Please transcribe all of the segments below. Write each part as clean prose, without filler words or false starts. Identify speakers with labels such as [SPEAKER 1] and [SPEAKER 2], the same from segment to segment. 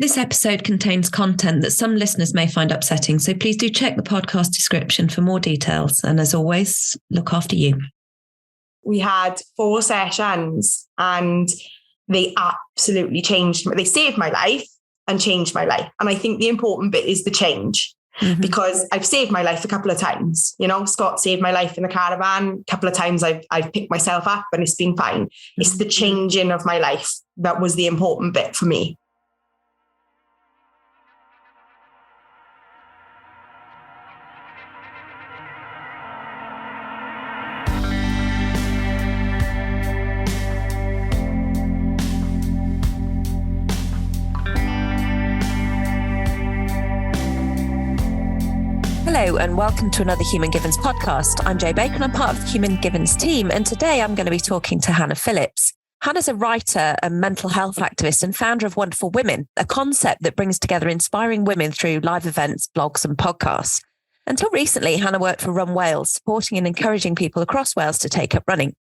[SPEAKER 1] This episode contains content that some listeners may find upsetting, so please do check the podcast description for more details. And as always, look after you.
[SPEAKER 2] We had 4 sessions and they absolutely changed. They saved my life and changed my life. And I think the important bit is the change. Because I've saved my life a couple of times. You know, Scott saved my life in the caravan. A couple of times I've picked myself up and it's been fine. It's the changing of my life that was the important bit for me.
[SPEAKER 1] Hello and welcome to another Human Givens podcast. I'm Jo Bacon, I'm part of the Human Givens team, and today I'm going to be talking to Hannah Phillips. Hannah's a writer, a mental health activist and founder of Wonderful Women, a concept that brings together inspiring women through live events, blogs and podcasts. Until recently, Hannah worked for Run Wales, supporting and encouraging people across Wales to take up running.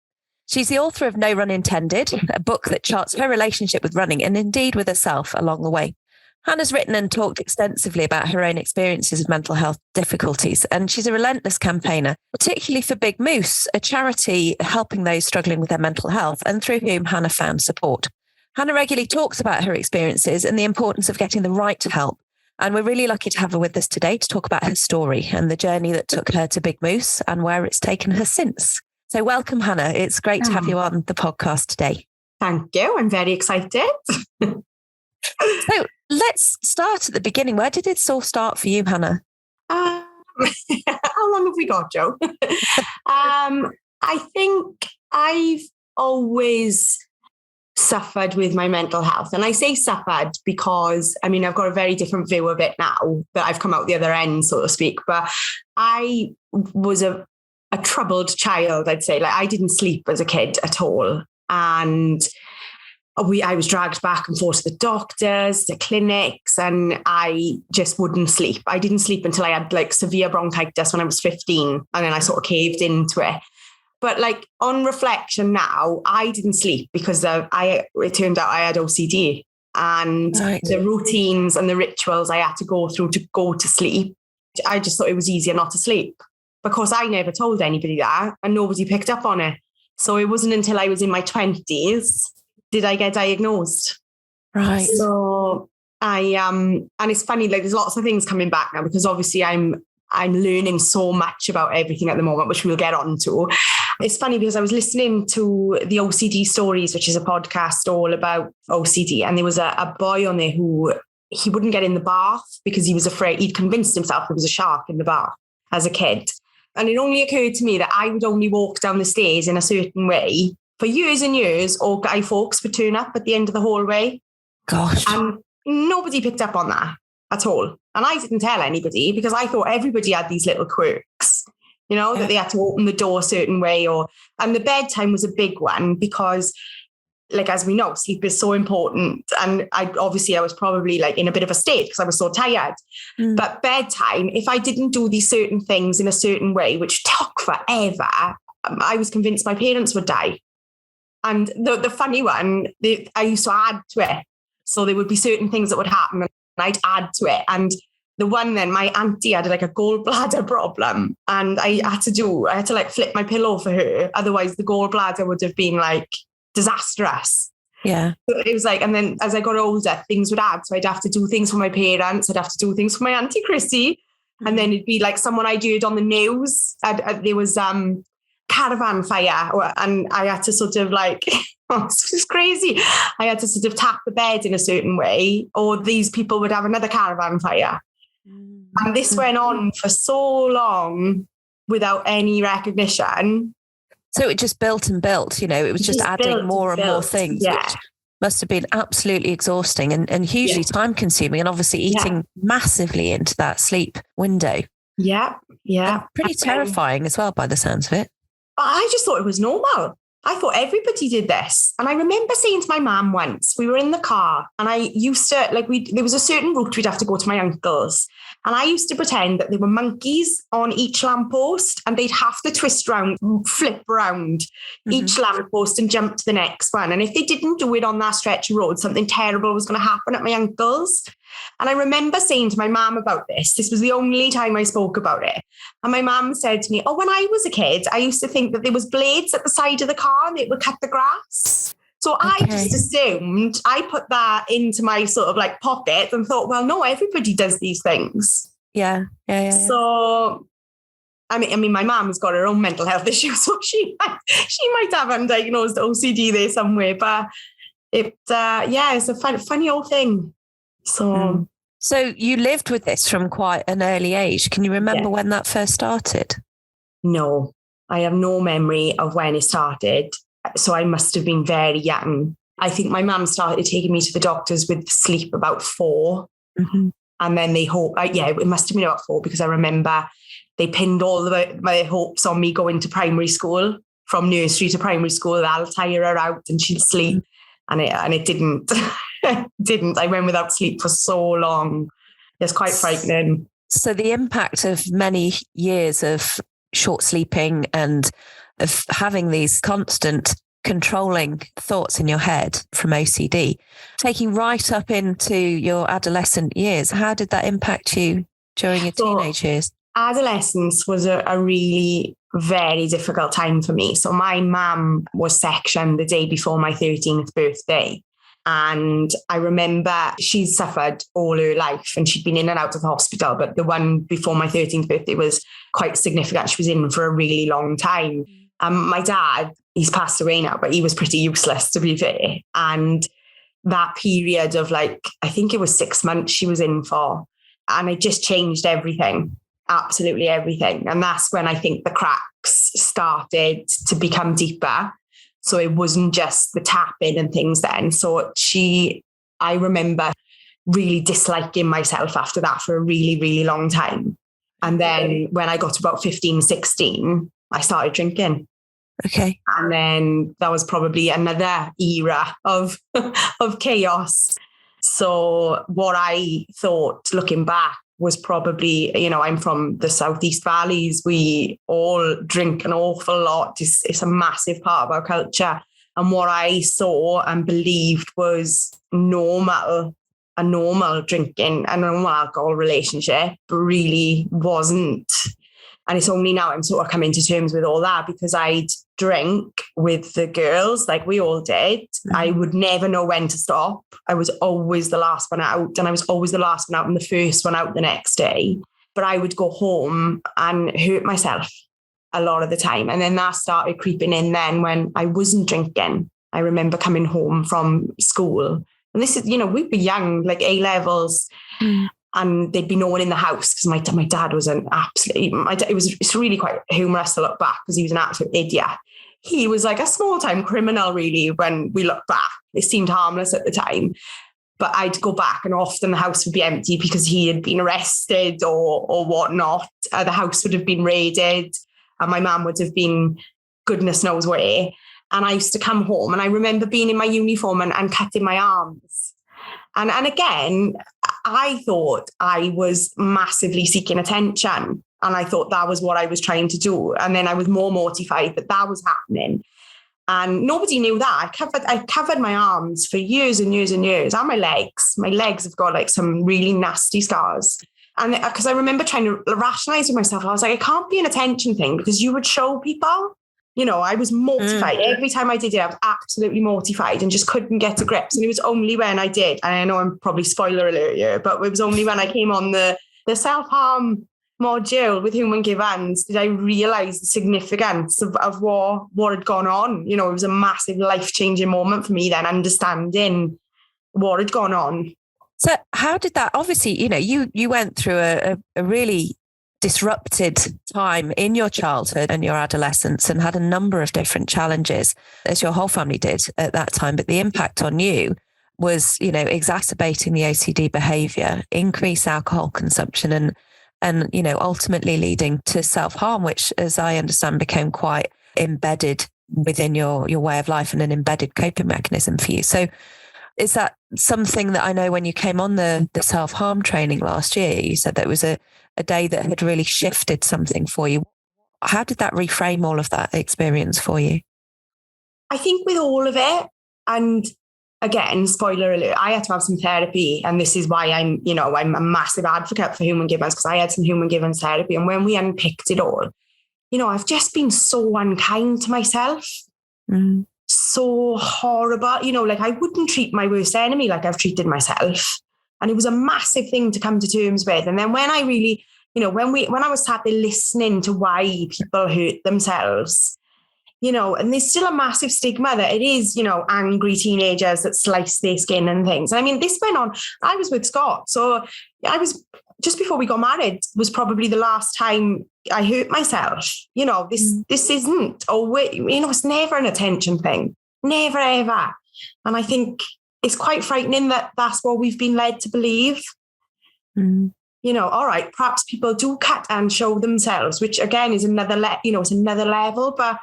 [SPEAKER 1] She's the author of No Run Intended, a book that charts her relationship with running and indeed with herself along the way. Hannah's written and talked extensively about her own experiences of mental health difficulties, and she's a relentless campaigner, particularly for bigmoose, a charity helping those struggling with their mental health and through whom Hannah found support. Hannah regularly talks about her experiences and the importance of getting the right help, and we're really lucky to have her with us today to talk about her story and the journey that took her to bigmoose and where it's taken her since. So welcome, Hannah. It's great to have you on the podcast today.
[SPEAKER 2] Thank you. I'm very excited.
[SPEAKER 1] So let's start at the beginning. Where did it all start for you, Hannah?
[SPEAKER 2] How long have we got, Jo? I think I've always suffered with my mental health. And I say suffered because, I've got a very different view of it now that I've come out the other end, so to speak. But I was a troubled child, I'd say. Like, I didn't sleep as a kid at all. And I was dragged back and forth to the doctors, the clinics, and I just wouldn't sleep. I didn't sleep until I had severe bronchitis when I was 15, and then I sort of caved into it. But on reflection now, I didn't sleep because it turned out I had OCD, and the routines and the rituals I had to go through to go to sleep. I just thought it was easier not to sleep because I never told anybody that and nobody picked up on it. So it wasn't until I was in my 20s did I get diagnosed.
[SPEAKER 1] Right.
[SPEAKER 2] So and it's funny, there's lots of things coming back now because obviously I'm learning so much about everything at the moment, which we'll get on to. It's funny because I was listening to the OCD Stories, which is a podcast all about OCD. And there was a boy on there who he wouldn't get in the bath because he was afraid. He'd convinced himself there was a shark in the bath as a kid. And it only occurred to me that I would only walk down the stairs in a certain way for years and years, or Guy Fawkes would turn up at the end of the hallway.
[SPEAKER 1] Gosh.
[SPEAKER 2] And nobody picked up on that at all. And I didn't tell anybody because I thought everybody had these little quirks, that they had to open the door a certain way. And the bedtime was a big one because, as we know, sleep is so important. And I was probably in a bit of a state because I was so tired. But bedtime, if I didn't do these certain things in a certain way, which took forever, I was convinced my parents would die. And the funny one, I used to add to it. So there would be certain things that would happen and I'd add to it. And the one then, my auntie had a gallbladder problem and I had to flip my pillow for her. Otherwise the gallbladder would have been disastrous.
[SPEAKER 1] Yeah.
[SPEAKER 2] So it was and then as I got older, things would add. So I'd have to do things for my parents. I'd have to do things for my auntie Chrissy. And then it'd be someone I'd heard on the news. There was caravan fire and I had to sort of this is crazy. I had to sort of tap the bed in a certain way or these people would have another caravan fire. And this went on for so long without any recognition.
[SPEAKER 1] So it just built and built, it was just adding more and more things, which must have been absolutely exhausting and hugely time consuming and obviously eating massively into that sleep window.
[SPEAKER 2] Yeah.
[SPEAKER 1] And pretty terrifying as well by the sounds of it.
[SPEAKER 2] I just thought it was normal. I thought everybody did this. And I remember saying to my mum once, we were in the car and I used to, there was a certain route we'd have to go to my uncle's. And I used to pretend that there were monkeys on each lamppost and they'd have to twist round, flip around each lamppost and jump to the next one. And if they didn't do it on that stretch of road, something terrible was going to happen at my uncle's. And I remember saying to my mum about this. This was the only time I spoke about it. And my mum said to me, oh, when I was a kid, I used to think that there was blades at the side of the car and it would cut the grass. So I just assumed, I put that into my sort of like pocket and thought, well, no, everybody does these things.
[SPEAKER 1] Yeah.
[SPEAKER 2] So, I mean, my mum has got her own mental health issues, so she might have undiagnosed OCD there somewhere. But it's a funny old thing. So
[SPEAKER 1] you lived with this from quite an early age. Can you remember when that first started?
[SPEAKER 2] No, I have no memory of when it started. So I must have been very young. I think my mum started taking me to the doctors with sleep about 4. And then it must have been about 4 because I remember they pinned all my hopes on me going to primary school, from nursery to primary school. I'll tire her out and she'd sleep. And it didn't. Didn't. I went without sleep for so long. It's quite frightening.
[SPEAKER 1] So the impact of many years of short sleeping and of having these constant controlling thoughts in your head from OCD, taking right up into your adolescent years, how did that impact you during your teenage years?
[SPEAKER 2] Adolescence was a really very difficult time for me. So my mum was sectioned the day before my 13th birthday. And I remember she'd suffered all her life and she'd been in and out of the hospital. But the one before my 13th birthday was quite significant. She was in for a really long time. My dad, he's passed away now, but he was pretty useless, to be fair. And that period of I think it was 6 months she was in for. And it just changed everything, absolutely everything. And that's when I think the cracks started to become deeper. So it wasn't just the tapping and things then. So I remember really disliking myself after that for a really, really long time. And then when I got to about 15, 16, I started drinking.
[SPEAKER 1] Okay. And
[SPEAKER 2] then that was probably another era of chaos. So what I thought, looking back, was probably, I'm from the Southeast Valleys. We all drink an awful lot. It's a massive part of our culture. And what I saw and believed was a normal drinking, a normal alcohol relationship really wasn't. And it's only now I'm sort of coming to terms with all that, because I'd drink with the girls like we all did. I would never know when to stop. I was always the last one out, and I was always the last one out and the first one out the next day. But I would go home and hurt myself a lot of the time. And then that started creeping in then when I wasn't drinking. I remember coming home from school, and this is, we were young, like A-levels. And there'd be no one in the house because my dad was an absolute, it's really quite humorous to look back because he was an absolute idiot. He was like a small time criminal really when we look back. It seemed harmless at the time. But I'd go back and often the house would be empty because he had been arrested or whatnot. The house would have been raided and my mum would have been goodness knows where. And I used to come home and I remember being in my uniform and cutting my arms. And again, I thought I was massively seeking attention. And I thought that was what I was trying to do. And then I was more mortified that was happening. And nobody knew that. I covered my arms for years and years and years, and my legs. My legs have got like some really nasty scars. And because I remember trying to rationalize with myself, I was like, it can't be an attention thing because you would show people. I was mortified. Every time I did it, I was absolutely mortified and just couldn't get to grips. And it was only when I did, and I know I'm probably spoiler alert here, but it was only when I came on the self-harm module with Human Givens did I realise the significance of what had gone on. It was a massive life-changing moment for me then, understanding what had gone on.
[SPEAKER 1] So how did that, obviously, you went through a really disrupted time in your childhood and your adolescence and had a number of different challenges, as your whole family did at that time. But the impact on you was, exacerbating the OCD behavior, increased alcohol consumption and ultimately leading to self-harm, which, as I understand, became quite embedded within your way of life and an embedded coping mechanism for you. So is that something that I know when you came on the self-harm training last year, you said that it was a day that had really shifted something for you. How did that reframe all of that experience for you?
[SPEAKER 2] I think with all of it, and again, spoiler alert, I had to have some therapy. And this is why I'm a massive advocate for human givens, because I had some human givens therapy. And when we unpicked it all, I've just been so unkind to myself. So horrible. I wouldn't treat my worst enemy like I've treated myself. And it was a massive thing to come to terms with. And then when I really, when I was sat there listening to why people hurt themselves, and there's still a massive stigma that it is, angry teenagers that slice their skin and things. And I mean, this went on, I was with Scott. So I was, just before we got married, was probably the last time I hurt myself. This isn't, it's never an attention thing. Never, ever. And I think it's quite frightening that that's what we've been led to believe. All right, perhaps people do cut and show themselves, which again is it's another level, but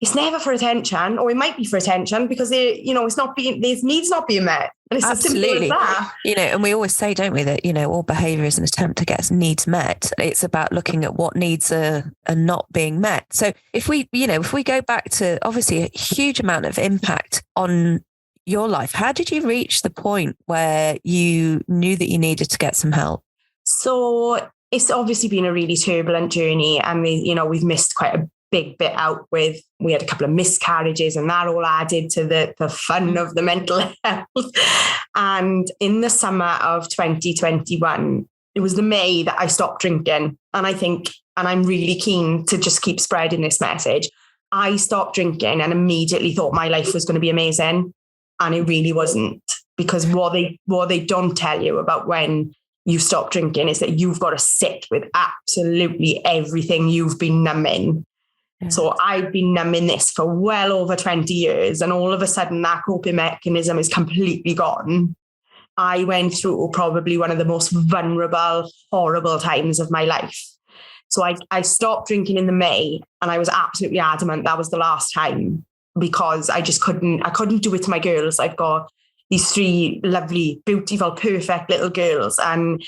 [SPEAKER 2] it's never for attention, or it might be for attention because it's not being, these needs not being met. And it's
[SPEAKER 1] absolutely
[SPEAKER 2] as simple as that.
[SPEAKER 1] And we always say, don't we, that, all behavior is an attempt to get needs met. It's about looking at what needs are not being met. So if we go back to obviously a huge amount of impact on your life, how did you reach the point where you knew that you needed to get some help?
[SPEAKER 2] So it's obviously been a really turbulent journey, and we've missed quite a big bit out with, we had a couple of miscarriages, and that all added to the fun of the mental health. And in the summer of 2021, it was the May that I stopped drinking. And I think, and I'm really keen to just keep spreading this message, I stopped drinking and immediately thought my life was going to be amazing. And it really wasn't, because what they don't tell you about when you stop drinking is that you've got to sit with absolutely everything you've been numbing. So I've been numbing this for well over 20 years, and all of a sudden that coping mechanism is completely gone. I went through probably one of the most vulnerable, horrible times of my life. So I stopped drinking in the May, and I was absolutely adamant that was the last time, because I couldn't do it to my girls. I've got these 3 lovely, beautiful, perfect little girls, and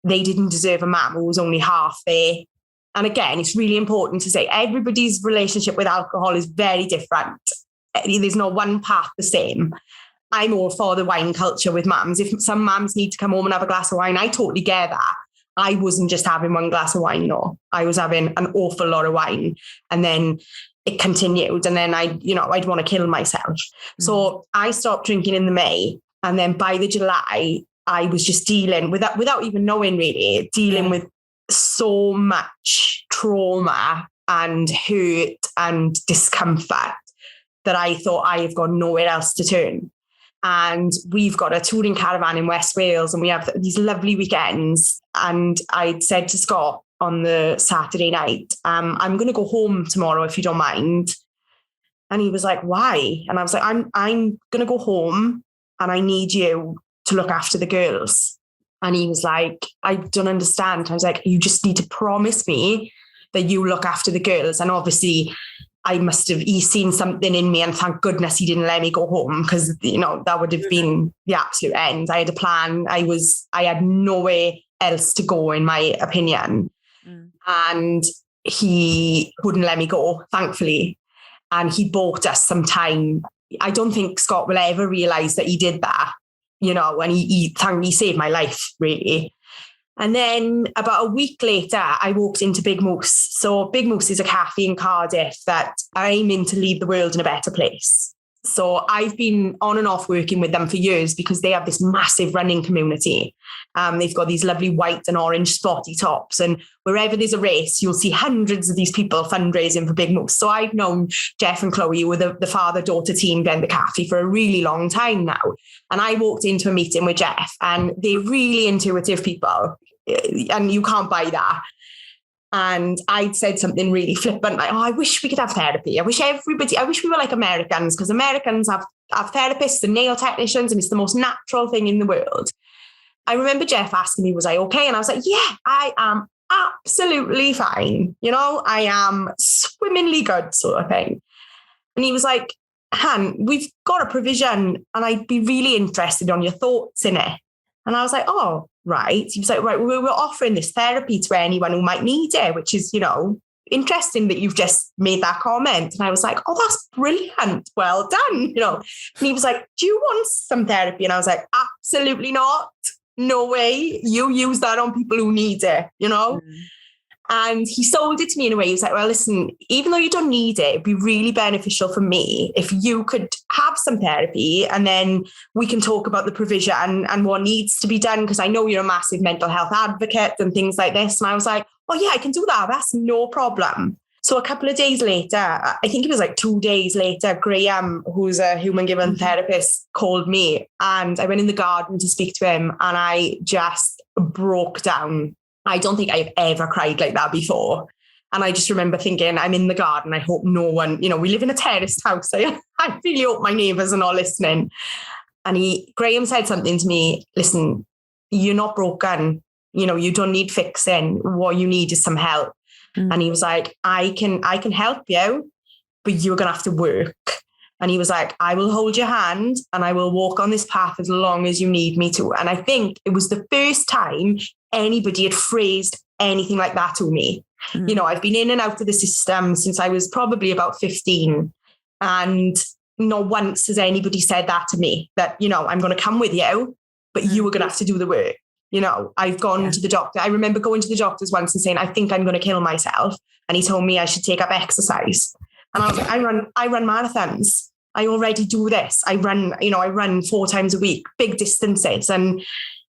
[SPEAKER 2] they didn't deserve a mum who was only half there. And again, it's really important to say everybody's relationship with alcohol is very different. There's no one path the same. I'm all for the wine culture with mums. If some mums need to come home and have a glass of wine, I totally get that. I wasn't just having one glass of wine, no. I was having an awful lot of wine. And then it continued. And then I'd want to kill myself. So I stopped drinking in the May. And then by the July, I was just dealing without even knowing really, with so much trauma and hurt and discomfort that I thought I have got nowhere else to turn. And we've got a touring caravan in West Wales, and we have these lovely weekends. And I'd said to Scott on the Saturday night, I'm going to go home tomorrow if you don't mind. And he was like, why? And I was like, I'm going to go home, and I need you to look after the girls. And he was like, I don't understand. I was like, you just need to promise me that you look after the girls. And obviously he's seen something in me, and thank goodness he didn't let me go home, because, that would have been the absolute end. I had a plan. I had nowhere else to go, in my opinion. And he wouldn't let me go, thankfully. And he bought us some time. I don't think Scott will ever realize that he did that. And he saved my life, really. And then about a week later, I walked into Big Moose. So Big Moose is a cafe in Cardiff that are aiming to leave the world in a better place. So I've been on and off working with them for years, because they have this massive running community. They've got these lovely white and orange spotty tops, and wherever there's a race, you'll see hundreds of these people fundraising for Big Moose. So I've known Jeff and Chloe, who were the father-daughter team behind the cafe, for a really long time now. And I walked into a meeting with Jeff, and they're really intuitive people, and you can't buy that. And I'd said something really flippant, like, I wish we could have therapy. I wish we were like Americans, because Americans have therapists and nail technicians, and it's the most natural thing in the world. I remember Jeff asking me, was I okay? And I was like, yeah, I am absolutely fine. I am swimmingly good, sort of thing. And he was like, Han, we've got a provision and I'd be really interested on your thoughts in it. And I was like, oh, right. He was like, right, we're offering this therapy to anyone who might need it, which is, interesting that you've just made that comment. And I was like, oh, that's brilliant. Well done. And he was like, do you want some therapy? And I was like, absolutely not. No way. You use that on people who need it, And he sold it to me in a way. He was like, well, listen, even though you don't need it, it'd be really beneficial for me if you could have some therapy and then we can talk about the provision and what needs to be done. Because I know you're a massive mental health advocate and things like this. And I was like, oh yeah, I can do that. That's no problem. So a couple of days later, I think it was like 2 days later, Graham, who's a human given therapist, called me and I went in the garden to speak to him and I just broke down. I don't think I've ever cried like that before. And I just remember thinking, I'm in the garden. I hope no one, we live in a terraced house. I really hope my neighbours are not listening. And Graham said something to me, listen, you're not broken. You don't need fixing. What you need is some help. And he was like, I can help you, but you're going to have to work. And he was like, I will hold your hand and I will walk on this path as long as you need me to. And I think it was the first time anybody had phrased anything like that to me. I've been in and out of the system since I was probably about 15. And not once has anybody said that to me, that, I'm going to come with you, but you were going to have to do the work. I've gone to the doctor. I remember going to the doctors once and saying, I think I'm going to kill myself. And he told me I should take up exercise. And I was like, I run marathons. I already do this. I run 4 times a week, big distances, and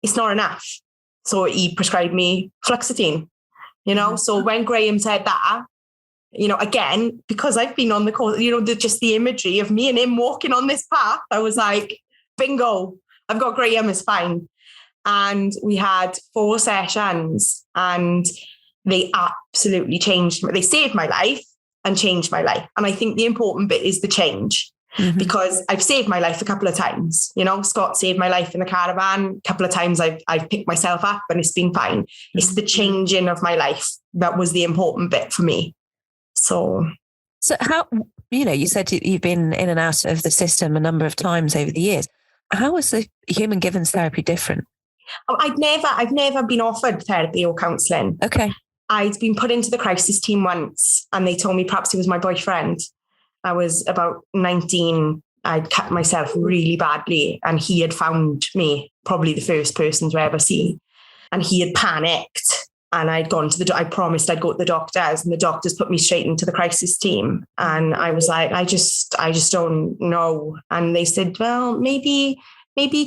[SPEAKER 2] it's not enough. So he prescribed me fluoxetine, So when Graham said that, again, because I've been on the course, just the imagery of me and him walking on this path, I was like, bingo, I've got Graham, is fine. And we had 4 sessions and they absolutely changed. They saved my life and changed my life. And I think the important bit is the change. Because I've saved my life a couple of times. Scott saved my life in the caravan. A couple of times I've picked myself up and it's been fine. It's the changing of my life that was the important bit for me. So
[SPEAKER 1] how, you said you've been in and out of the system a number of times over the years. How was the human givens therapy different?
[SPEAKER 2] I've never been offered therapy or counselling.
[SPEAKER 1] Okay.
[SPEAKER 2] I'd been put into the crisis team once and they told me perhaps it was my boyfriend. I was about 19. I'd cut myself really badly and he had found me, probably the first person to ever see. And he had panicked and I'd gone to I promised I'd go to the doctors and the doctors put me straight into the crisis team. And I was like, I just don't know. And they said, well, maybe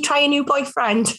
[SPEAKER 2] try a new boyfriend.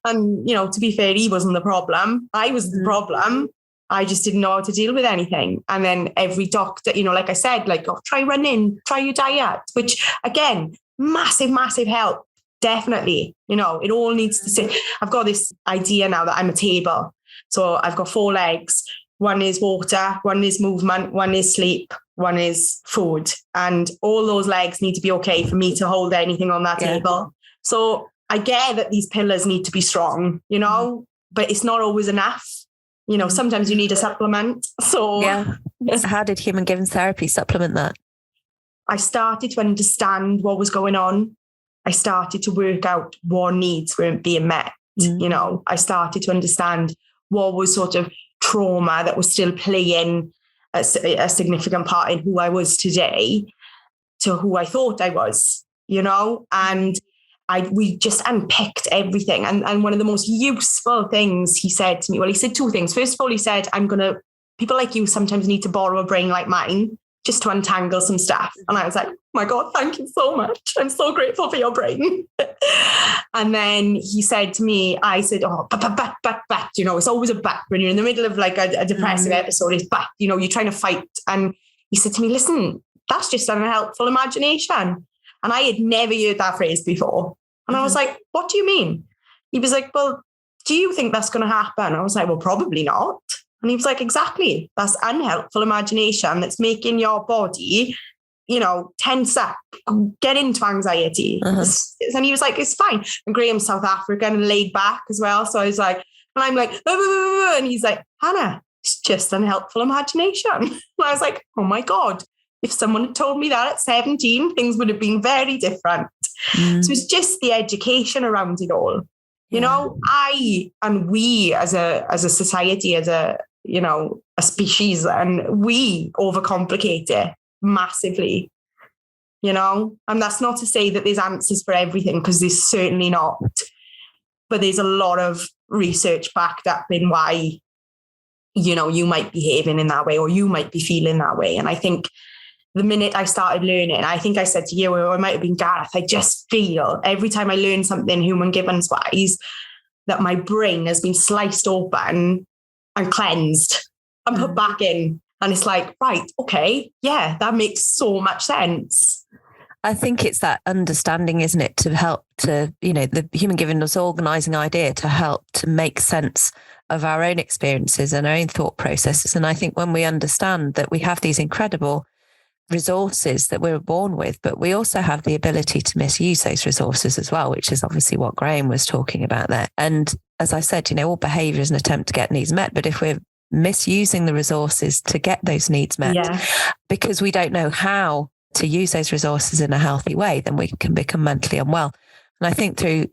[SPEAKER 2] And, to be fair, he wasn't the problem. I was the problem. I just didn't know how to deal with anything. And then every doctor, like I said, try running, try your diet, which again, massive, massive help. Definitely. It all needs to sit. I've got this idea now that I'm a table. So I've got 4 legs. One is water, one is movement, one is sleep, one is food. And all those legs need to be okay for me to hold anything on that table. So I get that these pillars need to be strong, but it's not always enough. Sometimes you need a supplement. So
[SPEAKER 1] how did human givens therapy supplement that?
[SPEAKER 2] I started to understand what was going on. I started to work out what needs weren't being met. I started to understand what was sort of trauma that was still playing a significant part in who I was today to who I thought I was, and we just unpicked everything. And one of the most useful things he said to me, well, he said 2 things. First of all, he said, people like you sometimes need to borrow a brain like mine just to untangle some stuff. And I was like, oh my God, thank you so much. I'm so grateful for your brain. And then he said to me, I said, oh, but, it's always a but when you're in the middle of like a depressive episode, it's but, you're trying to fight. And he said to me, listen, that's just an unhelpful imagination. And I had never heard that phrase before. And I was like, what do you mean? He was like, well, do you think that's going to happen? I was like, well, probably not. And he was like, exactly. That's unhelpful imagination that's making your body, tense up, get into anxiety. And he was like, it's fine. And Graham's South African and laid back as well. So I was like, and I'm like, and he's like, Hannah, it's just unhelpful imagination. And I was like, oh my God, If someone had told me that at 17, things would have been very different. So it's just the education around it all. You know, I and we as a society, as a species, and we overcomplicate it massively. You know, and that's not to say that there's answers for everything, because there's certainly not. But there's a lot of research backed up in why, you might be behaving in that way, or you might be feeling that way. And I think the minute I started learning, I think I said to you, or it might have been Gareth, I just feel every time I learn something human givens wise, that my brain has been sliced open and cleansed and put back in. And it's like, right, okay, yeah, that makes so much sense.
[SPEAKER 1] I think it's that understanding, isn't it, to help to, the human givens organising idea to help to make sense of our own experiences and our own thought processes. And I think when we understand that we have these incredible resources that we were born with, but we also have the ability to misuse those resources as well, which is obviously what Graham was talking about there. And as I said, all behaviour is an attempt to get needs met. But if we're misusing the resources to get those needs met, because we don't know how to use those resources in a healthy way, then we can become mentally unwell. And I think through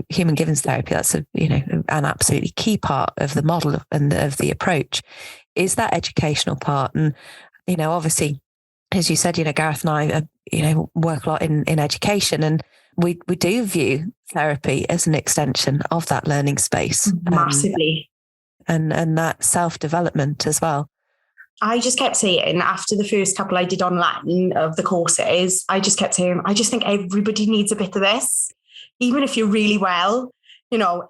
[SPEAKER 1] human givens therapy, that's an absolutely key part of the model and of the approach is that educational part. And, obviously, as you said, Gareth and I, work a lot in education, and we do view therapy as an extension of that learning space.
[SPEAKER 2] Massively.
[SPEAKER 1] And that self-development as well.
[SPEAKER 2] I just kept saying, after the first couple I did online of the courses, I just kept saying, I just think everybody needs a bit of this. Even if you're really well,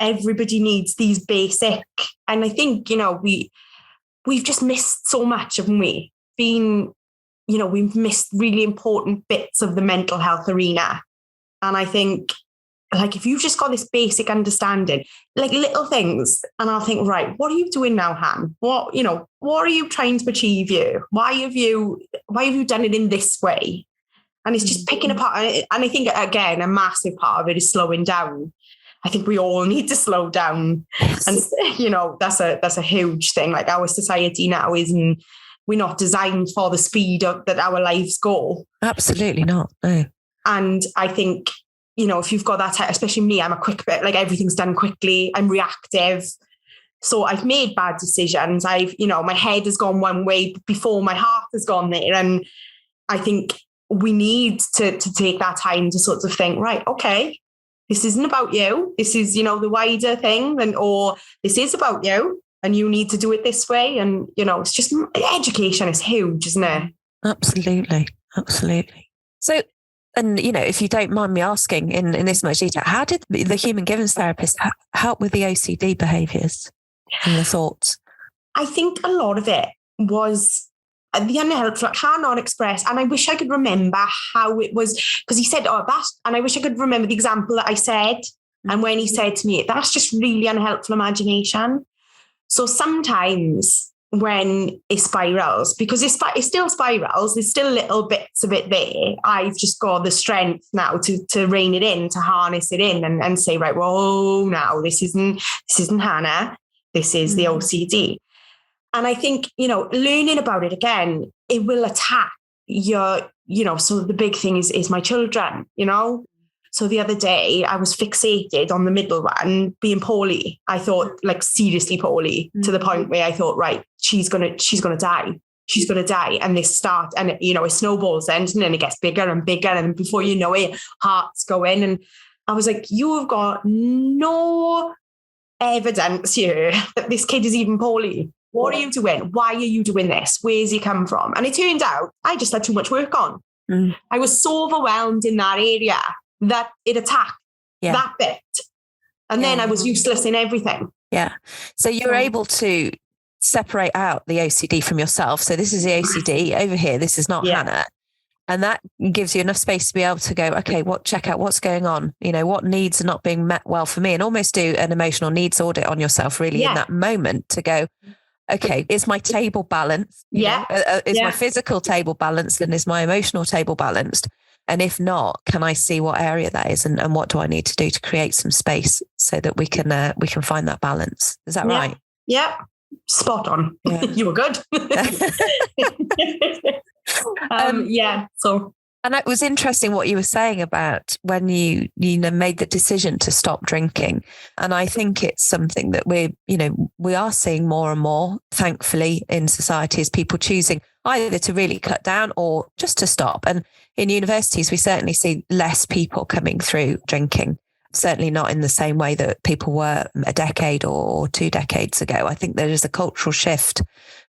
[SPEAKER 2] everybody needs these basic. And I think, we've just missed so much, haven't we? We've missed really important bits of the mental health arena. And I think, if you've just got this basic understanding, little things, and I'll think, right, what are you doing now, Han? What are you trying to achieve here? Why have you done it in this way? And it's just picking apart. And I think, again, a massive part of it is slowing down. I think we all need to slow down. And, that's a huge thing. Our society now we're not designed for the speed that our lives go.
[SPEAKER 1] Absolutely not. No.
[SPEAKER 2] And I think, if you've got that, especially me, I'm a quick bit, everything's done quickly. I'm reactive. So I've made bad decisions. My head has gone one way before my heart has gone there. And I think we need to take that time to sort of think, right, okay, this isn't about you. This is, the wider thing, or this is about you and you need to do it this way. And, it's just, education is huge, isn't it?
[SPEAKER 1] Absolutely. Absolutely. So, and, if you don't mind me asking in this much detail, how did the human givens therapist help with the OCD behaviours and the thoughts?
[SPEAKER 2] I think a lot of it was the unhelpful, I cannot express. And I wish I could remember how it was, because he said, and I wish I could remember the example that I said. And when he said to me, that's just really unhelpful imagination. So sometimes when it spirals, because it still spirals, there's still little bits of it there. I've just got the strength now to rein it in, to harness it in and say, right, whoa, now this isn't Hannah, this is the OCD. And I think, learning about it again, it will attack your, so the big thing is my children, So the other day I was fixated on the middle one being poorly. I thought seriously poorly, to the point where I thought, right, she's going to die. She's going to die. And they start, and it snowballs then, and it gets bigger and bigger. And before you know it, hearts go in. And I was like, you have got no evidence here that this kid is even poorly. What are you doing? Why are you doing this? Where's he come from? And it turned out I just had too much work on. I was so overwhelmed in that area that it attacked that bit. And then I was useless in everything.
[SPEAKER 1] Yeah. So you're able to separate out the OCD from yourself. So this is the OCD over here. This is not Hannah. And that gives you enough space to be able to go, okay, check out what's going on. What needs are not being met well for me, and almost do an emotional needs audit on yourself really in that moment to go, okay, is my table balanced? Is my physical table balanced, and is my emotional table balanced? And if not, can I see what area that is, and what do I need to do to create some space so that we can find that balance? Is that right?
[SPEAKER 2] Yeah. spot on.
[SPEAKER 1] Yeah.
[SPEAKER 2] You were good. So.
[SPEAKER 1] And it was interesting what you were saying about when you made the decision to stop drinking. And I think it's something that we are seeing more and more, thankfully, in society, as people choosing either to really cut down or just to stop. And in universities, we certainly see less people coming through drinking, certainly not in the same way that people were a decade or 2 decades ago. I think there is a cultural shift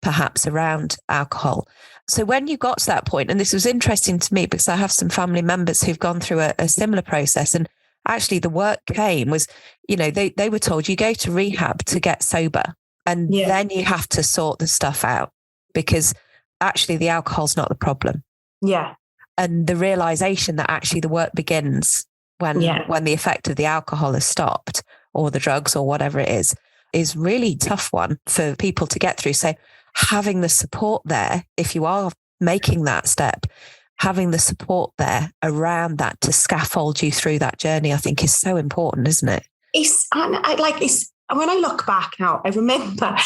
[SPEAKER 1] perhaps around alcohol. So when you got to that point, and this was interesting to me because I have some family members who've gone through a similar process, and actually the work came was, they were told you go to rehab to get sober, and then you have to sort the stuff out because actually the alcohol's not the problem.
[SPEAKER 2] Yeah.
[SPEAKER 1] And the realization that actually the work begins when the effect of the alcohol is stopped, or the drugs or whatever it is really tough one for people to get through. So having the support there, if you are making that step, having the support there around that to scaffold you through that journey, I think is so important, isn't it?
[SPEAKER 2] When I look back now, I remember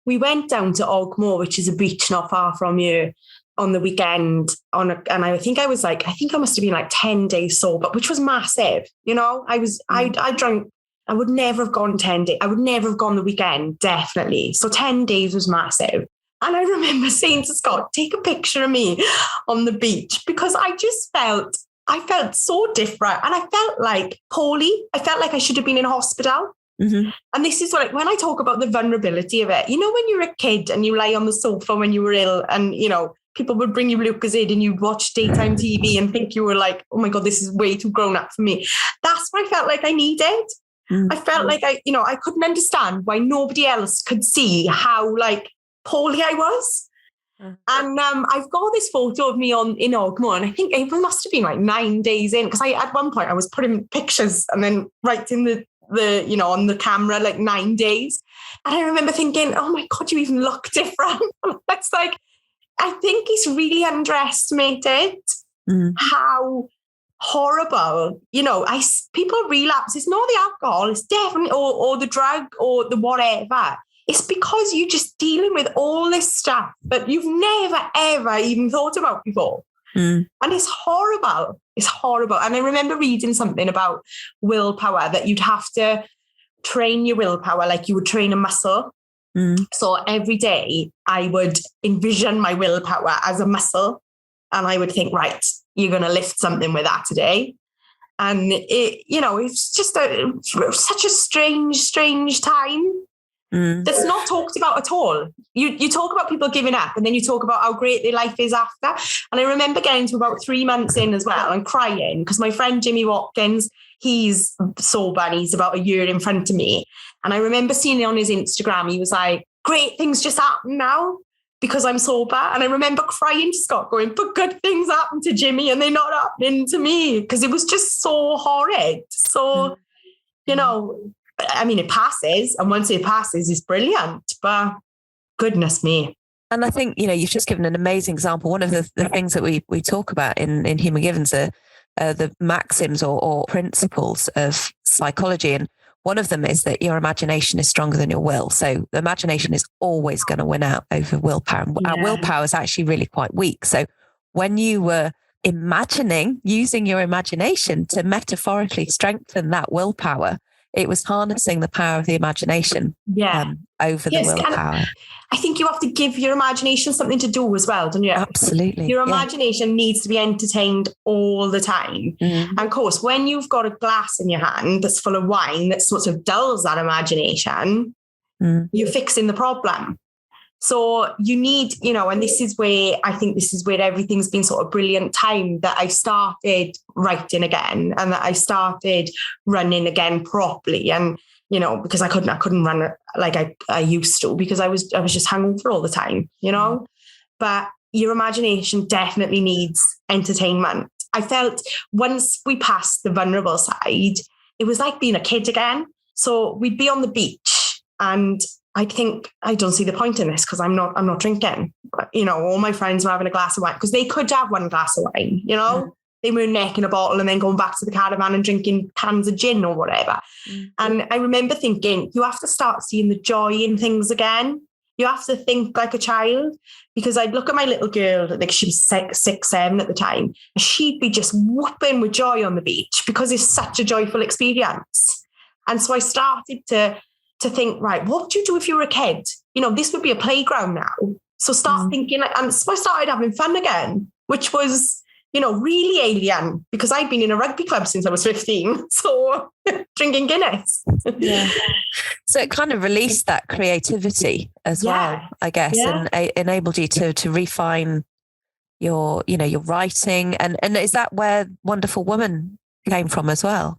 [SPEAKER 2] we went down to Ogmore, which is a beach not far from here, on the weekend and I think I must have been like 10 days sober, which was massive. I drank. I would never have gone 10 days. I would never have gone the weekend, definitely. So 10 days was massive. And I remember saying to Scott, take a picture of me on the beach, because I felt so different. And I felt like poorly. I felt like I should have been in hospital. Mm-hmm. And this is when I talk about the vulnerability of it, when you're a kid and you lie on the sofa when you were ill and, people would bring you Lucozade and you'd watch daytime TV and think you were like, oh my God, this is way too grown up for me. That's what I felt like I needed. Mm-hmm. I felt like I couldn't understand why nobody else could see how poorly I was. Mm-hmm. And I've got this photo of me in Ogmore, and I think it must have been 9 days in, because at one point I was putting pictures and then writing the on the camera 9 days. And I remember thinking, oh my God, you even look different. It's I think it's really underestimated how horrible, people relapse. It's not the alcohol, it's definitely, or the drug or the whatever. It's because you're just dealing with all this stuff that you've never, ever even thought about before. And it's horrible. It's horrible. And I remember reading something about willpower, that you'd have to train your willpower like you would train a muscle. So every day I would envision my willpower as a muscle, and I would think, right, you're going to lift something with that today. And it's just such a strange time that's not talked about at all. You talk about people giving up, and then you talk about how great their life is after. And I remember getting to about 3 months in as well and crying, because my friend Jimmy Watkins, he's sober and he's about a year in front of me. And I remember seeing it on his Instagram. He was like, great things just happen now because I'm sober. And I remember crying to Scott going, but good things happen to Jimmy and they're not happening to me, because it was just so horrid. So, it passes. And once it passes, it's brilliant. But goodness me.
[SPEAKER 1] And I think, you've just given an amazing example. One of the things that we talk about in Human Givens are the maxims or principles of psychology. And one of them is that your imagination is stronger than your will. So the imagination is always going to win out over willpower. Yeah. Our willpower is actually really quite weak. So when you were using your imagination to metaphorically strengthen that willpower, it was harnessing the power of the imagination over the willpower.
[SPEAKER 2] I think you have to give your imagination something to do as well, don't you?
[SPEAKER 1] Absolutely.
[SPEAKER 2] Your imagination needs to be entertained all the time. Mm-hmm. And of course, when you've got a glass in your hand that's full of wine that sort of dulls that imagination, you're fixing the problem. So you need, and this is where everything's been sort of brilliant time that I started writing again and that I started running again properly. And, because I couldn't run like I used to, because I was just hungover all the time, but your imagination definitely needs entertainment. I felt once we passed the vulnerable side, it was like being a kid again. So we'd be on the beach and I think I don't see the point in this because I'm not drinking. All my friends were having a glass of wine because they could have one glass of wine, They were necking a bottle and then going back to the caravan and drinking cans of gin or whatever. Mm-hmm. And I remember thinking, you have to start seeing the joy in things again. You have to think like a child, because I'd look at my little girl, like she was 6, 7 at the time, and she'd be just whooping with joy on the beach because it's such a joyful experience. And so I started to think, right, what would you do if you were a kid? This would be a playground now. So start thinking, and so I started having fun again, which was, really alien, because I'd been in a rugby club since I was 15. So drinking Guinness.
[SPEAKER 1] Yeah. So it kind of released that creativity as well, I guess, and enabled you to refine your writing. And is that where Wonderful Woman came from as well?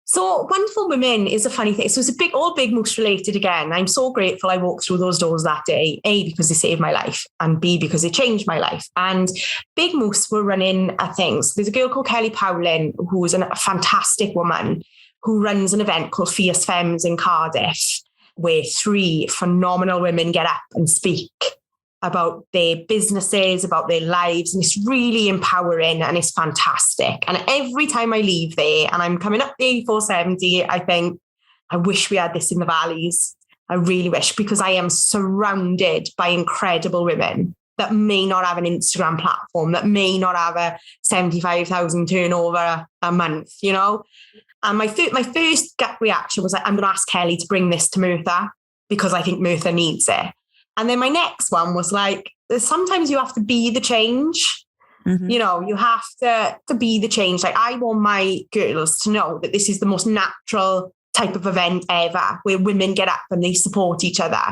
[SPEAKER 2] So Wonderful Women is a funny thing. So it's all bigmoose related again. I'm so grateful I walked through those doors that day, A, because they saved my life, and B, because it changed my life. And bigmoose were running things. There's a girl called Kelly Powlin, who is a fantastic woman, who runs an event called Fierce Femmes in Cardiff, where 3 phenomenal women get up and speak about their businesses, about their lives. And it's really empowering and it's fantastic. And every time I leave there and I'm coming up the A470, I think, I wish we had this in the valleys. I really wish, because I am surrounded by incredible women that may not have an Instagram platform, that may not have a 75,000 turnover a month, And my first gut reaction was like, I'm going to ask Kelly to bring this to Merthyr, because I think Merthyr needs it. And then my next one was like, sometimes you have to be the change. Mm-hmm. You have to be the change. Like, I want my girls to know that this is the most natural type of event ever, where women get up and they support each other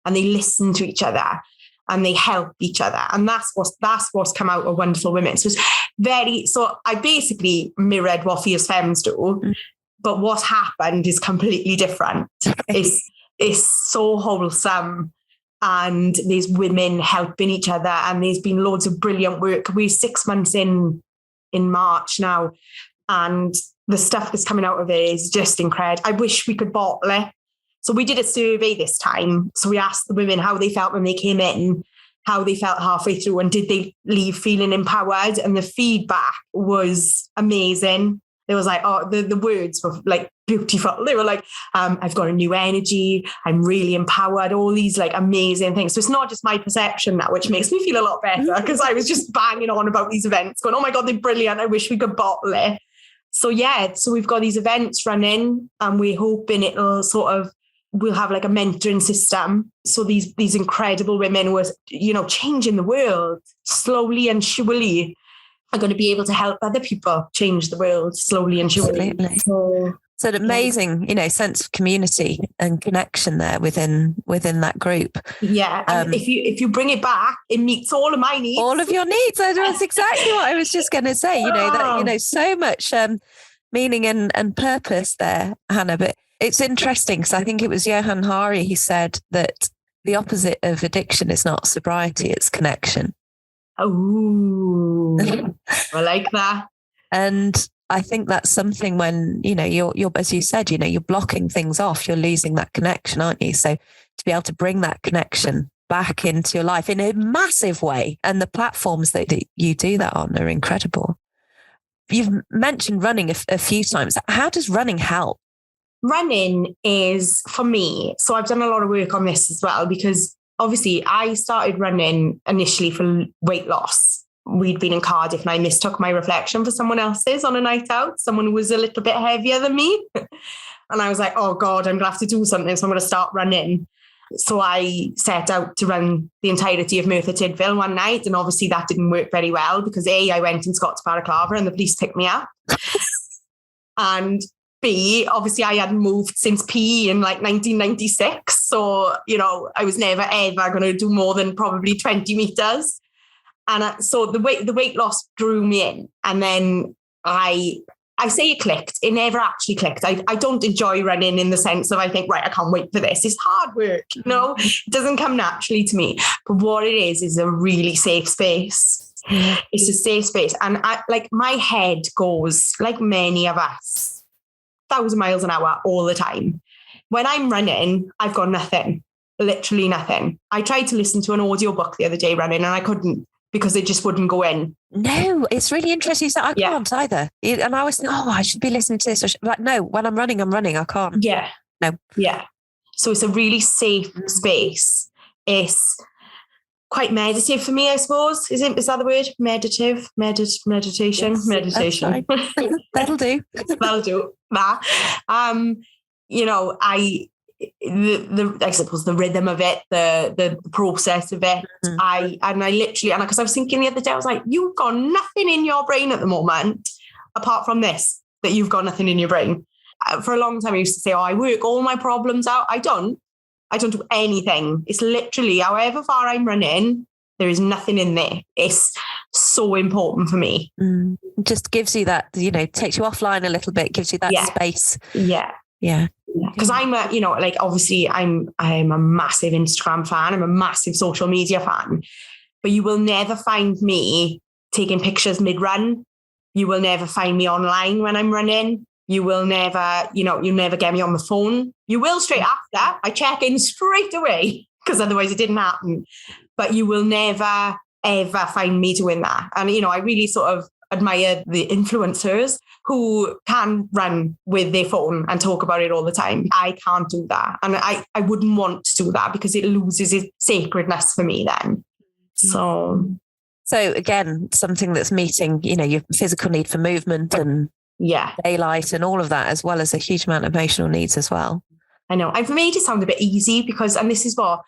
[SPEAKER 2] and they listen to each other and they help each other. And that's what's come out of Wonderful Women. So so I basically mirrored what Fierce Femmes do, but what's happened is completely different. It's so wholesome. And there's women helping each other, and there's been loads of brilliant work. We're 6 months in March now, and the stuff that's coming out of it is just incredible. I wish we could bottle it. So we did a survey this time. So we asked the women how they felt when they came in, how they felt halfway through, and did they leave feeling empowered? And the feedback was amazing. It was like, the words were like beautiful. They were like, I've got a new energy. I'm really empowered. All these like amazing things. So it's not just my perception now, which makes me feel a lot better, because I was just banging on about these events going, oh my God, they're brilliant. I wish we could bottle it. So we've got these events running, and we're hoping it'll we'll have like a mentoring system. So these incredible women who are, changing the world slowly and surely, are going to be able to help other people change the world slowly and surely.
[SPEAKER 1] Absolutely. So an amazing, sense of community and connection there within that group.
[SPEAKER 2] Yeah. If you bring it back, it meets all of my needs.
[SPEAKER 1] All of your needs. That's exactly what I was just going to say. That so much meaning and purpose there, Hannah. But it's interesting, because I think it was Johan Hari who said that the opposite of addiction is not sobriety, it's connection.
[SPEAKER 2] Oh, I like that.
[SPEAKER 1] And I think that's something when, you're, as you said, you're blocking things off, you're losing that connection, aren't you? So to be able to bring that connection back into your life in a massive way, and the platforms that you do that on are incredible. You've mentioned running a few times. How does running help?
[SPEAKER 2] Running is, for me, so I've done a lot of work on this as well, because obviously I started running initially for weight loss. We'd been in Cardiff and I mistook my reflection for someone else's on a night out, someone who was a little bit heavier than me. And I was like, oh God, I'm going to have to do something. So I'm going to start running. So I set out to run the entirety of Merthyr Tydfil one night. And obviously that didn't work very well, because A, I went in Scots Balaclava and the police picked me up. And B, obviously I hadn't moved since PE in like 1996. So, I was never ever going to do more than probably 20 meters. And so the weight loss drew me in. And then I say it clicked. It never actually clicked. I don't enjoy running in the sense of, I think, right, I can't wait for this. It's hard work, it doesn't come naturally to me. But what it is a really safe space. It's a safe space. And my head goes, like many of us, 1,000 miles an hour all the time. When I'm running, I've got nothing, literally nothing. I tried to listen to an audiobook the other day running, and I couldn't, because it just wouldn't go in.
[SPEAKER 1] No, it's really interesting. So I can't either. And I always think, I should be listening to this. Like, no, when I'm running, I can't.
[SPEAKER 2] Yeah.
[SPEAKER 1] No.
[SPEAKER 2] Yeah. So it's a really safe space, It's quite meditative for me, I suppose. Is that the word? Meditation.
[SPEAKER 1] Yes,
[SPEAKER 2] meditation.
[SPEAKER 1] That'll do.
[SPEAKER 2] That'll do. I suppose the rhythm of it, the process of it.
[SPEAKER 1] Mm-hmm.
[SPEAKER 2] I literally, because I was thinking the other day, I was like, you've got nothing in your brain at the moment, apart from this, that you've got nothing in your brain. For a long time, I used to say, I work all my problems out. I don't do anything. It's literally, however far I'm running, there is nothing in there. It's so important for me.
[SPEAKER 1] Just gives you that, takes you offline a little bit, gives you that space.
[SPEAKER 2] Yeah. Because I'm obviously I'm a massive Instagram fan. I'm a massive social media fan, but you will never find me taking pictures mid-run. You will never find me online when I'm running. You will never, you never get me on the phone. You will straight after. I check in straight away because otherwise it didn't happen. But you will never, ever find me doing that. And, I really sort of admire the influencers who can run with their phone and talk about it all the time. I can't do that. And I wouldn't want to do that because it loses its sacredness for me then. So
[SPEAKER 1] again, something that's meeting, your physical need for movement and daylight and all of that, as well as a huge amount of emotional needs as well.
[SPEAKER 2] I know. I've made it sound a bit easy because, and this is what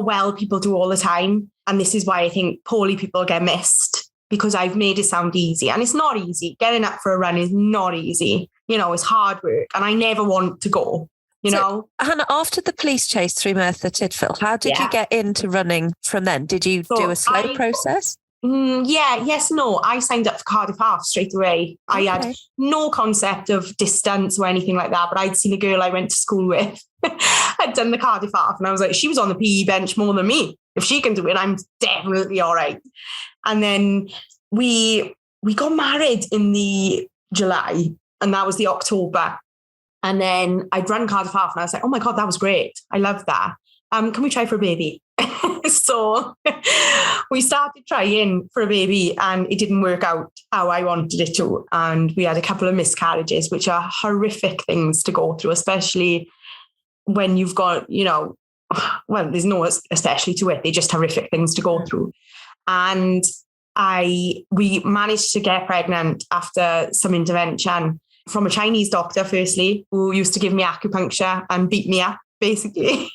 [SPEAKER 2] well people do all the time. And this is why I think poorly people get missed, because I've made it sound easy. And it's not easy. Getting up for a run is not easy. It's hard work. And I never want to go, know.
[SPEAKER 1] Hannah, after the police chase through Merthyr Tydfil, how did you get into running from then? Did you do a slow process?
[SPEAKER 2] Yes, no. I signed up for Cardiff Half straight away. Okay. I had no concept of distance or anything like that, but I'd seen a girl I went to school with had done the Cardiff Half, and I was like, she was on the PE bench more than me. If she can do it, I'm definitely all right. And then we got married in the July, and that was the October. And then I'd run Cardiff Half, and I was like, oh my God, that was great. I love that. Can we try for a baby? So we started trying for a baby, and it didn't work out how I wanted it to. And we had a couple of miscarriages, which are horrific things to go through, especially when you've got, well, there's no especially to it. They're just horrific things to go through. And we managed to get pregnant after some intervention from a Chinese doctor, firstly, who used to give me acupuncture and beat me up, basically.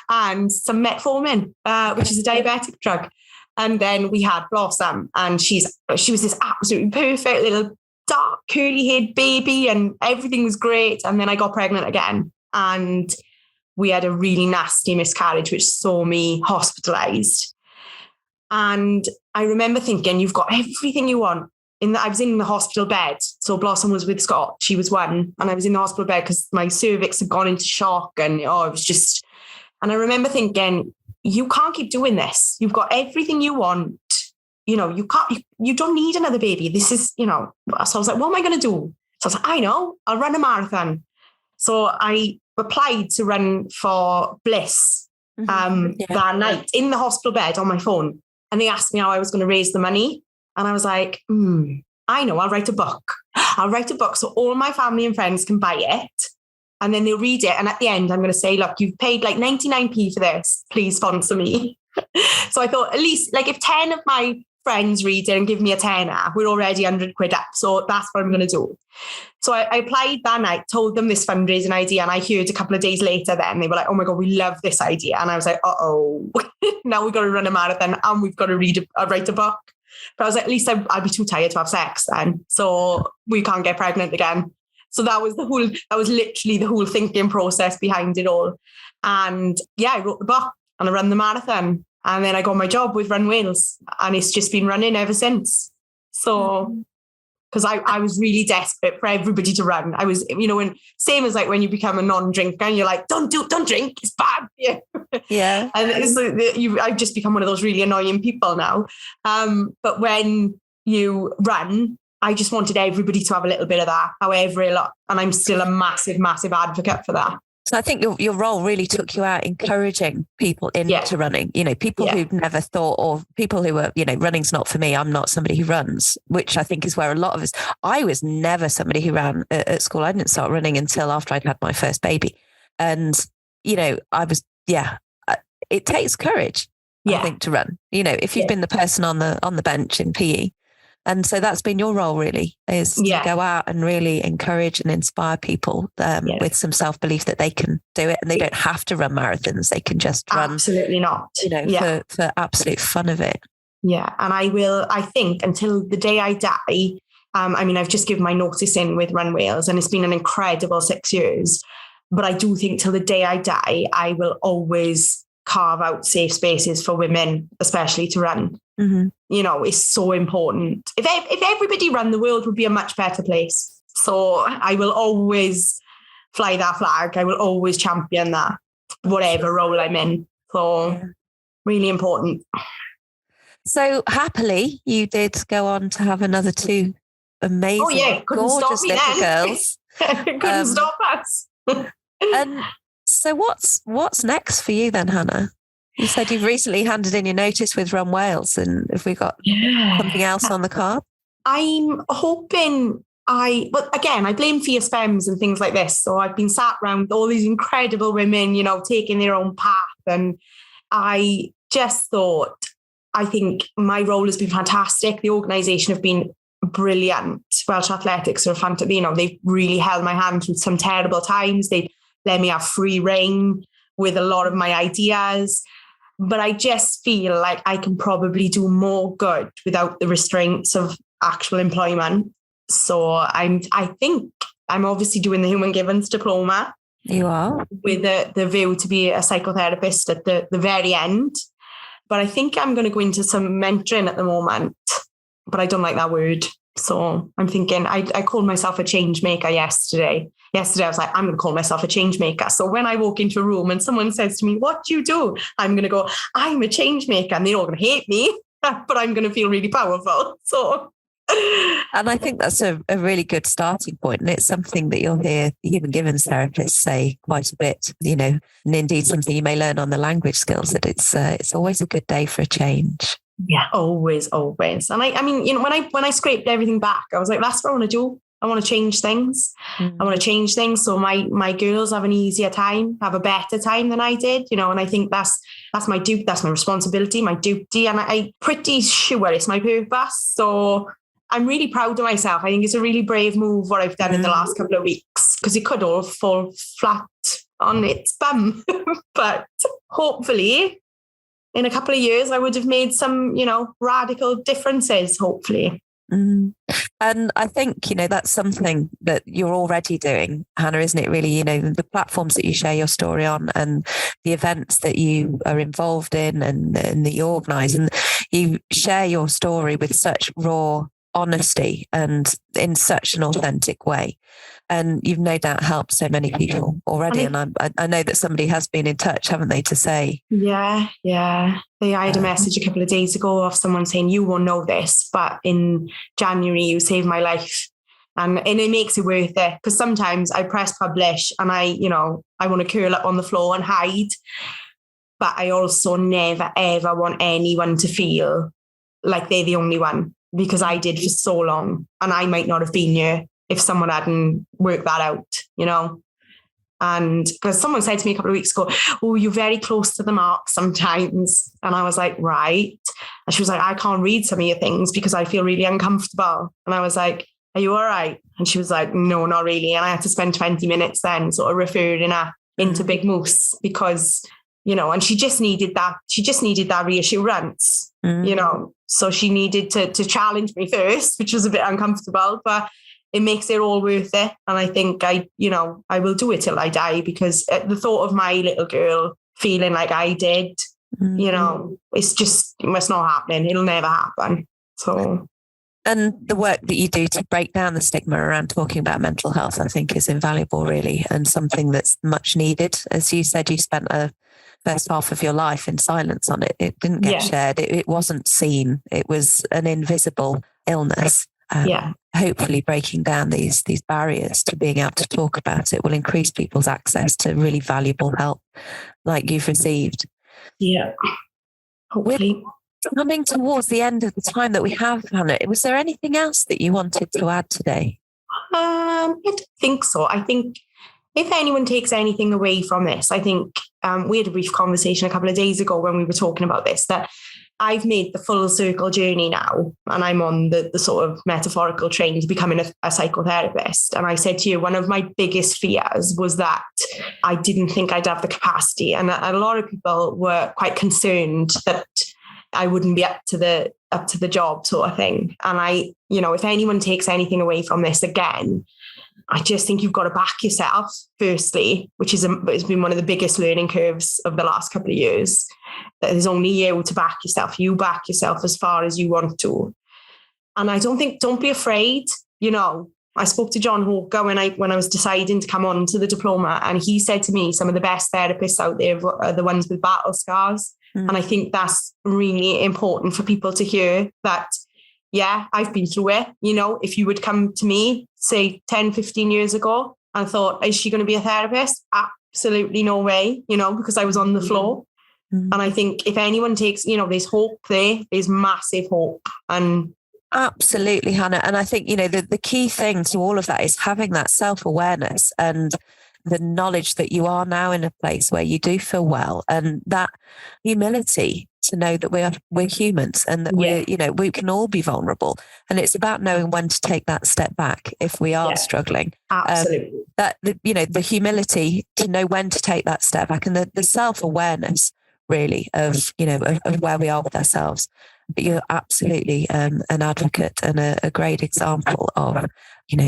[SPEAKER 2] And some metformin, which is a diabetic drug. And then we had Blossom, and she was this absolutely perfect little dark curly haired baby, and everything was great. And then I got pregnant again, and we had a really nasty miscarriage, which saw me hospitalized. And I remember thinking, you've got everything you want. I was in the hospital bed. So Blossom was with Scott. She was 1. And I was in the hospital bed because my cervix had gone into shock. And it was just... And I remember thinking, you can't keep doing this. You've got everything you want. You don't need another baby. This is, So I was like, what am I going to do? So I was like, I know, I'll run a marathon. So I applied to run for Bliss that night in the hospital bed on my phone. And they asked me how I was going to raise the money. And I was like, I know, I'll write a book. I'll write a book so all my family and friends can buy it. And then they'll read it. And at the end, I'm going to say, look, you've paid like 99p for this. Please sponsor me. So I thought, at least like if 10 of my friends read it and give me a tenner, we're already 100 quid up. So that's what I'm going to do. So I applied that night, told them this fundraising idea. And I heard a couple of days later then they were like, oh my God, we love this idea. And I was like, now we've got to run a marathon and we've got to write a book. But I was like, at least I'd be too tired to have sex then. So we can't get pregnant again. So that was literally the whole thinking process behind it all. And I wrote the book and I ran the marathon. And then I got my job with Run Wales, and it's just been running ever since. So, because I was really desperate for everybody to run. I was, when same as like when you become a non-drinker and you're like, don't drink, it's bad.
[SPEAKER 1] Yeah.
[SPEAKER 2] And I've just become one of those really annoying people now. But when you run, I just wanted everybody to have a little bit of that, however a lot. And I'm still a massive, massive advocate for that.
[SPEAKER 1] So I think your role really took you out encouraging people into running, people who'd never thought, or people who were, running's not for me. I'm not somebody who runs, which I think is where a lot of us, I was never somebody who ran at school. I didn't start running until after I'd had my first baby. And, I was, it takes courage, I think, to run. If you've been the person on the bench in PE. And so that's been your role, really, is to go out and really encourage and inspire people with some self-belief that they can do it, and they don't have to run marathons. They can just run.
[SPEAKER 2] Absolutely not.
[SPEAKER 1] For absolute fun of it.
[SPEAKER 2] Yeah. And I think until the day I die, I've just given my notice in with Run Wales, and it's been an incredible 6 years. But I do think till the day I die, I will always carve out safe spaces for women, especially to run.
[SPEAKER 1] Mm-hmm.
[SPEAKER 2] It's so important. If everybody ran, the world would be a much better place. So I will always fly that flag. I will always champion that, whatever role I'm in. So really important.
[SPEAKER 1] So happily, you did go on to have another 2 amazing, gorgeous little girls.
[SPEAKER 2] Couldn't stop us.
[SPEAKER 1] And so what's next for you then, Hannah? You said you've recently handed in your notice with Run Wales, and have we got something else on the card? I'm
[SPEAKER 2] hoping I blame fierce femmes and things like this. So I've been sat around with all these incredible women, taking their own path. And I just thought, I think my role has been fantastic. The organisation have been brilliant. Welsh Athletics are fantastic. They've really held my hand through some terrible times. They let me have free rein with a lot of my ideas. But I just feel like I can probably do more good without the restraints of actual employment. So I think I'm obviously doing the Human Givens diploma.
[SPEAKER 1] You are?
[SPEAKER 2] With the view to be a psychotherapist at the very end. But I think I'm going to go into some mentoring at the moment. But I don't like that word. So I'm thinking, I called myself a change maker yesterday. Yesterday, I was like, I'm going to call myself a change maker. So when I walk into a room and someone says to me, what do you do? I'm going to go, I'm a change maker. And they're all going to hate me, but I'm going to feel really powerful. So.
[SPEAKER 1] And I think that's a really good starting point. And it's something that you'll hear Human Givens therapists say quite a bit, and indeed something you may learn on the language skills, that it's always a good day for a change.
[SPEAKER 2] Yeah, always. And when I scraped everything back, I was like, that's what I want to do. I want to change things. I want to change things so my girls have an easier time, have a better time than I did, and I think that's my duty, that's my responsibility, my duty, and I'm pretty sure it's my purpose. So I'm really proud of myself. I think it's a really brave move what I've done in the last couple of weeks, because it could all fall flat on its bum. But hopefully in a couple of years, I would have made some, radical differences, hopefully.
[SPEAKER 1] And I think, that's something that you're already doing, Hannah, isn't it really? The platforms that you share your story on and the events that you are involved in and that you organise, and you share your story with such raw honesty and in such an authentic way. And you've no doubt helped so many people already. And I know that somebody has been in touch, haven't they, to say.
[SPEAKER 2] Yeah. I had a message a couple of days ago of someone saying, you won't know this, but in January you saved my life. And it makes it worth it, because sometimes I press publish and I want to curl up on the floor and hide. But I also never, ever want anyone to feel like they're the only one, because I did for so long, and I might not have been here if someone hadn't worked that out, And because someone said to me a couple of weeks ago, oh, you're very close to the mark sometimes. And I was like, right. And she was like, I can't read some of your things because I feel really uncomfortable. And I was like, are you all right? And she was like, no, not really. And I had to spend 20 minutes then sort of referring her into Bigmoose, because, and she just needed that. She just needed that reassurance, So she needed to challenge me first, which was a bit uncomfortable, but it makes it all worth it. And I think I will do it till I die, because the thought of my little girl feeling like I did, it must not happen. It'll never happen. So.
[SPEAKER 1] And the work that you do to break down the stigma around talking about mental health, I think, is invaluable, really, and something that's much needed. As you said, you spent a first half of your life in silence on it. It didn't get shared. It wasn't seen. It was an invisible illness. Hopefully breaking down these barriers to being able to talk about it will increase people's access to really valuable help like you've received.
[SPEAKER 2] Yeah. Hopefully.
[SPEAKER 1] We're coming towards the end of the time that we have, Hannah. Was there anything else that you wanted to add today?
[SPEAKER 2] I don't think so. I think if anyone takes anything away from this, I think we had a brief conversation a couple of days ago when we were talking about this, that I've made the full circle journey now, and I'm on the sort of metaphorical train to becoming a psychotherapist. And I said to you, one of my biggest fears was that I didn't think I'd have the capacity. And a lot of people were quite concerned that I wouldn't be up to the job sort of thing. And if anyone takes anything away from this again, I just think you've got to back yourself, firstly, which has been one of the biggest learning curves of the last couple of years. That there's only you to back yourself. You back yourself as far as you want to. And don't be afraid. I spoke to John Hawker when I was deciding to come on to the diploma, and he said to me, some of the best therapists out there are the ones with battle scars. And I think that's really important for people to hear that. Yeah, I've been through it. If you would come to me, say 10, 15 years ago, and thought, is she going to be a therapist? Absolutely no way, because I was on the floor. Mm-hmm. And I think if anyone takes, there's hope there's massive hope. And
[SPEAKER 1] absolutely, Hannah. And I think, the key thing to all of that is having that self-awareness and the knowledge that you are now in a place where you do feel well, and that humility to know that we're humans and that we can all be vulnerable. And it's about knowing when to take that step back if we are struggling.
[SPEAKER 2] Absolutely.
[SPEAKER 1] The humility to know when to take that step back, and the self-awareness really of where we are with ourselves. But you're absolutely an advocate and a great example of,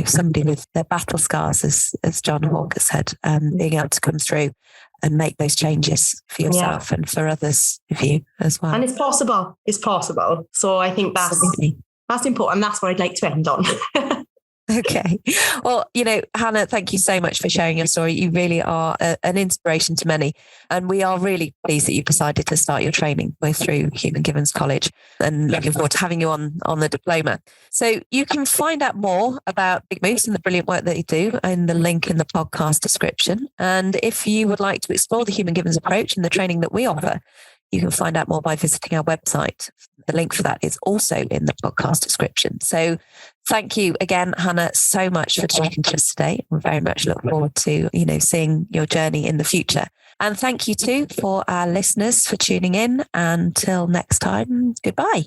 [SPEAKER 1] somebody with their battle scars, as John Hawker said, being able to come through and make those changes for yourself and for others of you as well.
[SPEAKER 2] And it's possible. It's possible. So I think that's important. That's what I'd like to end on.
[SPEAKER 1] Okay. Well, Hannah, thank you so much for sharing your story. You really are an inspiration to many. And we are really pleased that you've decided to start your training through Human Givens College, and looking forward to having you on the diploma. So you can find out more about bigmoose and the brilliant work that you do in the link in the podcast description. And if you would like to explore the Human Givens approach and the training that we offer, you can find out more by visiting our website. The link for that is also in the podcast description. So thank you again, Hannah, so much for talking to us today. We very much look forward to, seeing your journey in the future. And thank you too for our listeners for tuning in. Until next time, goodbye.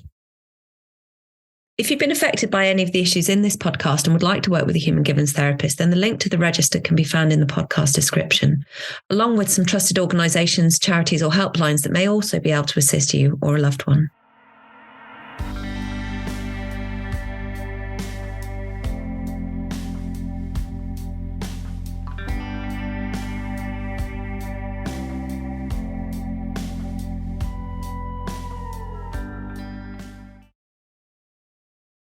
[SPEAKER 1] If you've been affected by any of the issues in this podcast and would like to work with a Human Givens therapist, then the link to the register can be found in the podcast description, along with some trusted organisations, charities or helplines that may also be able to assist you or a loved one.